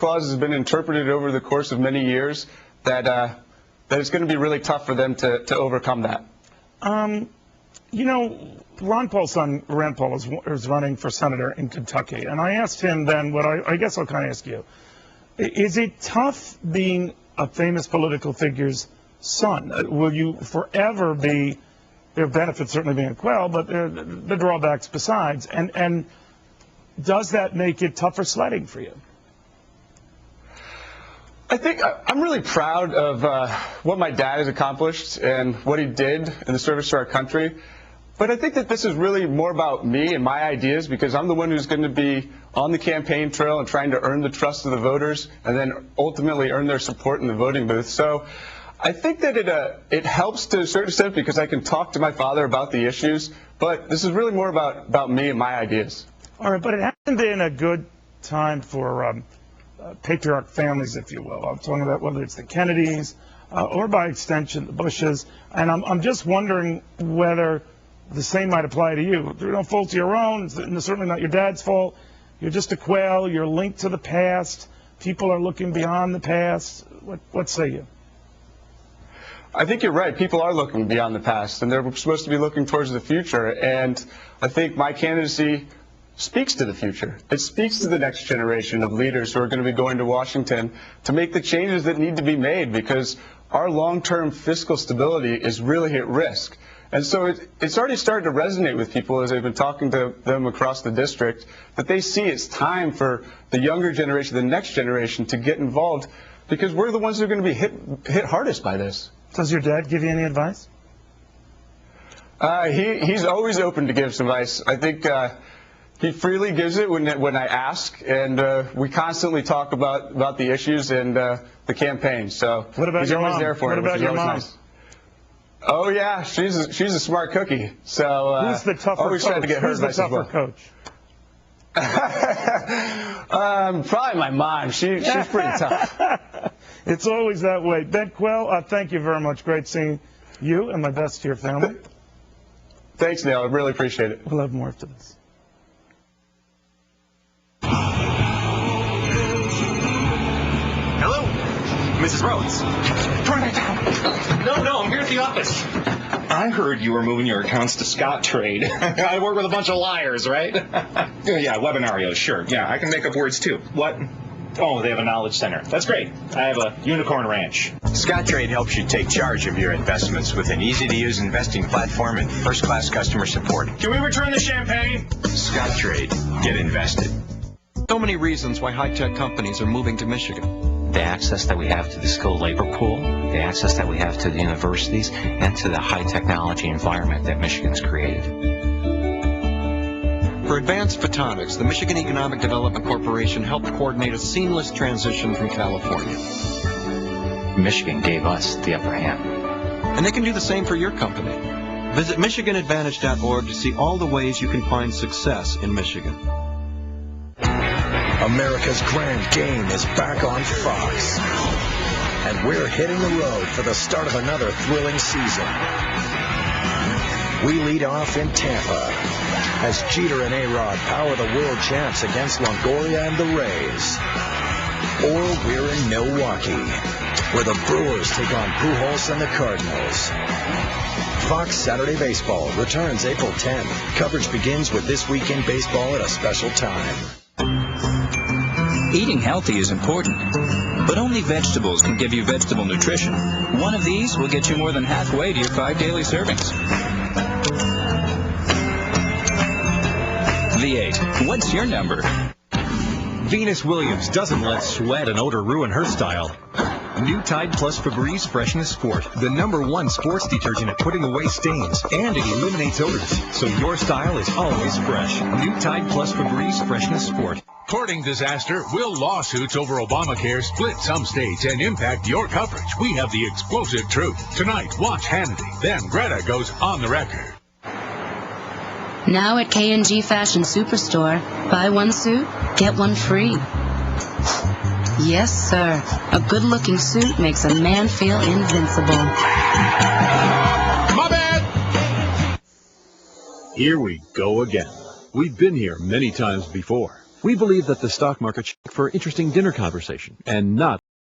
clause has been interpreted over the course of many years that it's going to be really tough for them to overcome that. You know, Ron Paul's son, Rand Paul, is running for senator in Kentucky, and I asked him then what I guess I'll kind of ask you. Is it tough being a famous political figure's son? Will you forever be, there are benefits certainly being a Quayle, but there are the drawbacks besides, and does that make it tougher sledding for you? I think I'm really proud of what my dad has accomplished and what he did in the service to our country. But I think that this is really more about me and my ideas, because I'm the one who's going to be on the campaign trail and trying to earn the trust of the voters and then ultimately earn their support in the voting booth. So I think that it helps to a certain extent because I can talk to my father about the issues, but this is really more about me and my ideas. All right, but it hasn't been a good time for patriarch families, if you will. I'm talking about whether it's the Kennedys or by extension the Bushes, and I'm just wondering whether the same might apply to you. Through no fault of your own, it's certainly not your dad's fault. You're just a Quayle, you're linked to the past, people are looking beyond the past. What say you? I think you're right. People are looking beyond the past, and they're supposed to be looking towards the future, and I think my candidacy speaks to the future. It speaks to the next generation of leaders who are going to be going to Washington to make the changes that need to be made, because our long-term fiscal stability is really at risk. And so it's already started to resonate with people as they've been talking to them across the district, that they see it's time for the younger generation, the next generation, to get involved, because we're the ones who are going to be hit hardest by this. Does your dad give you any advice? He's always open to give some advice. I think he freely gives it when I ask, and we constantly talk about the issues and the campaign. So what about he's your always mom? there for what it, about which is your always mom? nice. Oh yeah, she's a smart cookie. So who's the tougher always coach? trying to get her Who's the advice as tougher well. coach? Probably my mom. She's pretty tough. It's always that way. Ben Quayle, thank you very much. Great seeing you, and my best to your family. Thanks, Neil. I really appreciate it. We'll have more after this. Hello, Mrs. Rhodes. Turn it down. No, I'm here at the office. I heard you were moving your accounts to Scott Trade. I work with a bunch of liars, right? Yeah, webinarios, sure. Yeah, I can make up words too. What? Oh, they have a knowledge center. That's great. I have a unicorn ranch. Scottrade helps you take charge of your investments with an easy-to-use investing platform and first-class customer support. Can we return the champagne? Scottrade. Get invested. So many reasons why high-tech companies are moving to Michigan. The access that we have to the skilled labor pool, the access that we have to the universities, and to the high technology environment that Michigan's created. For Advanced Photonics, the Michigan Economic Development Corporation helped coordinate a seamless transition from California. Michigan gave us the upper hand. And they can do the same for your company. Visit MichiganAdvantage.org to see all the ways you can find success in Michigan. America's Grand Game is back on Fox. And we're hitting the road for the start of another thrilling season. We lead off in Tampa as Jeter and A-Rod power the world champs against Longoria and the Rays. Or we're in Milwaukee, where the Brewers take on Pujols and the Cardinals. Fox Saturday Baseball returns April 10th. Coverage begins with This Week in Baseball at a special time. Eating healthy is important, but only vegetables can give you vegetable nutrition. One of these will get you more than halfway to your 5 daily servings. V8, what's your number? Venus Williams doesn't let sweat and odor ruin her style. New Tide Plus Febreze Freshness Sport, the #1 sports detergent at putting away stains, and it eliminates odors, so your style is always fresh. New Tide Plus Febreze Freshness Sport. Courting disaster. Will lawsuits over Obamacare split some states and impact your coverage? We have the explosive truth. Tonight, watch Hannity. Then Greta goes on the record. Now at K&G Fashion Superstore, buy one suit, get one free. Yes, sir. A good-looking suit makes a man feel invincible. My bad! Here we go again. We've been here many times before. We believe that the stock market should make for interesting dinner conversation and not